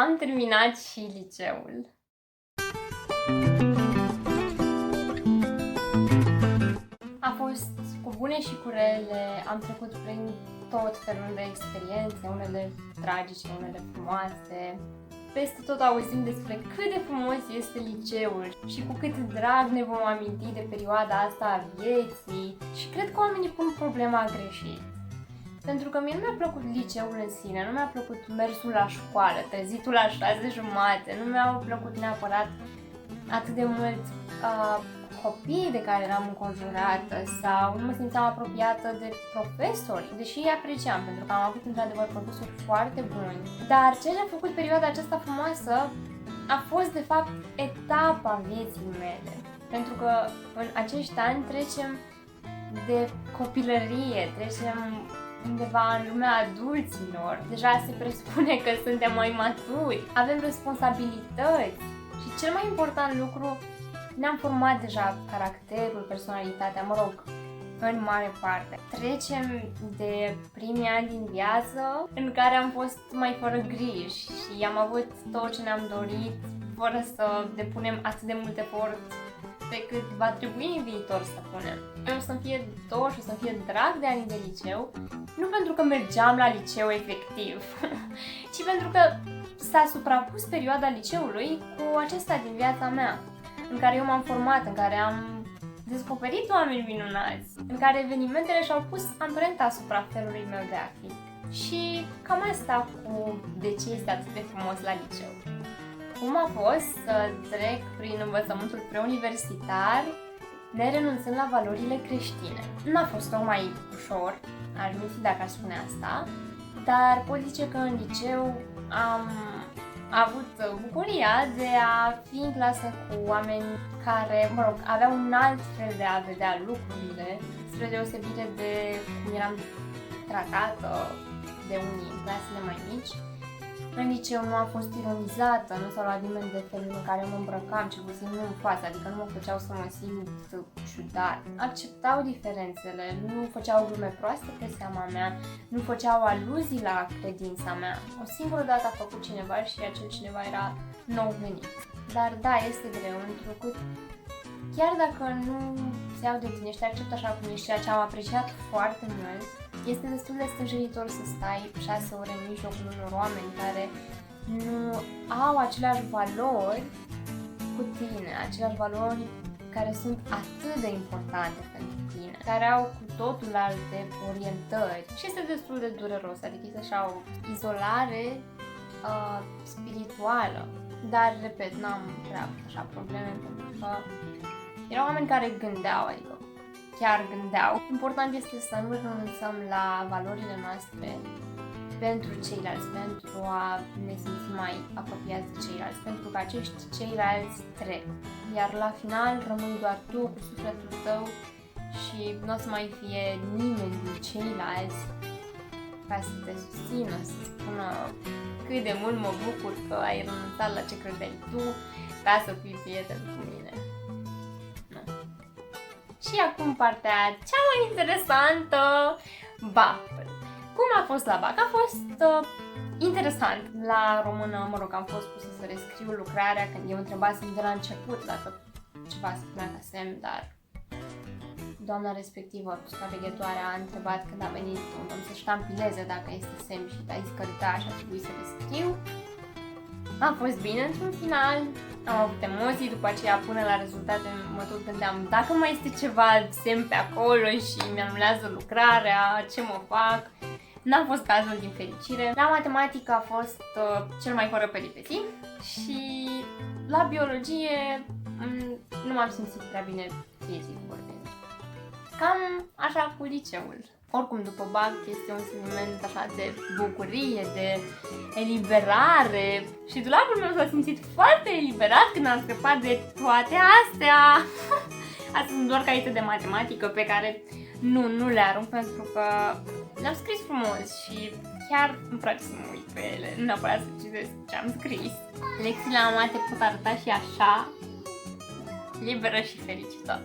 Am terminat și liceul. A fost cu bune și cu rele, am trecut prin tot felul de experiențe, unele tragice, unele frumoase. Peste tot auzim despre cât de frumos este liceul și cu cât drag ne vom aminti de perioada asta a vieții și cred că oamenii pun problema greșit. Pentru că mie nu mi-a plăcut liceul în sine, nu mi-a plăcut mersul la școală, trezitul la 6:30, nu mi-au plăcut neapărat atât de mult copiii de care eram înconjurată sau nu mă simțeam apropiată de profesori, deși îi apreciam pentru că am avut într-adevăr profesori foarte buni. Dar ce a făcut perioada aceasta frumoasă a fost de fapt etapa vieții mele. Pentru că în acești ani trecem de copilărie, trecem undeva în lumea adulților, deja se presupune că suntem mai maturi, avem responsabilități și cel mai important lucru, ne-am format deja caracterul, personalitatea, mă rog, în mare parte. Trecem de primii ani din viață în care am fost mai fără griji și am avut tot ce ne-am dorit fără să depunem atât de mult efort pe cât va trebui în viitor să punem. O să-mi fie dor și o să-mi fie drag de ani de liceu, nu pentru că mergeam la liceu efectiv, ci pentru că s-a suprapus perioada liceului cu acesta din viața mea, în care eu m-am format, în care am descoperit oameni minunați, în care evenimentele și-au pus amprenta asupra felului meu de a fi. Și cam asta cu de ce este atât de frumos la liceu. Cum a fost să trec prin învățământul preuniversitar, nerenunțând la valorile creștine. N-a fost tocmai ușor, aș minți dacă aș spune asta, dar pot zice că în liceu am avut bucuria de a fi în clasă cu oameni care, mă rog, aveau un alt fel de a vedea lucrurile, spre deosebire de cum eram tratată de unii în clasele mai mici. În liceu nu am fost ironizată, nu s-a luat nimeni de felul în care mă îmbrăcam, cel puțin nu în față, adică nu mă făceau să mă simt ciudat. Acceptau diferențele, nu făceau glume proaste pe seama mea, nu făceau aluzii la credința mea. O singură dată a făcut cineva și acel cineva era nou venit. Dar da, este greu, întrucât chiar dacă nu se iau de tine și te acceptă așa cum ești, ceea ce am apreciat foarte mult, este destul de stânjenitor să stai 6 ore în mijlocul unor oameni care nu au aceleași valori cu tine, aceleași valori care sunt atât de importante pentru tine, care au cu totul alte orientări și este destul de dureros, adică este așa o izolare spirituală. Dar, repet, n-am prea așa probleme pentru că erau oameni care gândeau, adică chiar gândeau. Important este să nu renunțăm la valorile noastre pentru ceilalți, pentru a ne simți mai apropiați de ceilalți, pentru că acești ceilalți trec. Iar la final rămâi doar tu cu sufletul tău și nu o să mai fie nimeni din ceilalți ca să te susțină, să spună cât de mult mă bucur că ai renunțat la ce credeai tu ca să fii prieten cu mine. Și acum partea cea mai interesantă, BAC-ul. Cum a fost la BAC? A fost interesant. La română, mă rog, am fost pusă să rescriu lucrarea când eu întrebasem de la început dacă ceva se punea ca semn, dar doamna respectivă, supraveghetoarea, a întrebat când a venit un domn să ștampileze dacă este semn și a zis că da, și a trebuit să rescriu. A fost bine într-un final, am avut emoții, după aceea până la rezultate mă tot gândeam dacă mai este ceva semn pe acolo și mi-anulează lucrarea, ce mă fac. N-a fost cazul din fericire. La matematică a fost cel mai fără peripeții și la biologie nu m-am simțit prea bine fizic vorbind. Cam așa cu liceul. Oricum, după BAC este un sentiment așa de bucurie, de eliberare și dulapul meu s-a simțit foarte eliberat când am scăpat de toate astea. Astea sunt doar caiete de matematică pe care nu le arunc pentru că le-am scris frumos și chiar îmi place să mă uit pe ele, nu neapărat să citesc ce am scris. Lecțiile la mate pot arăta și așa, liberă și fericită.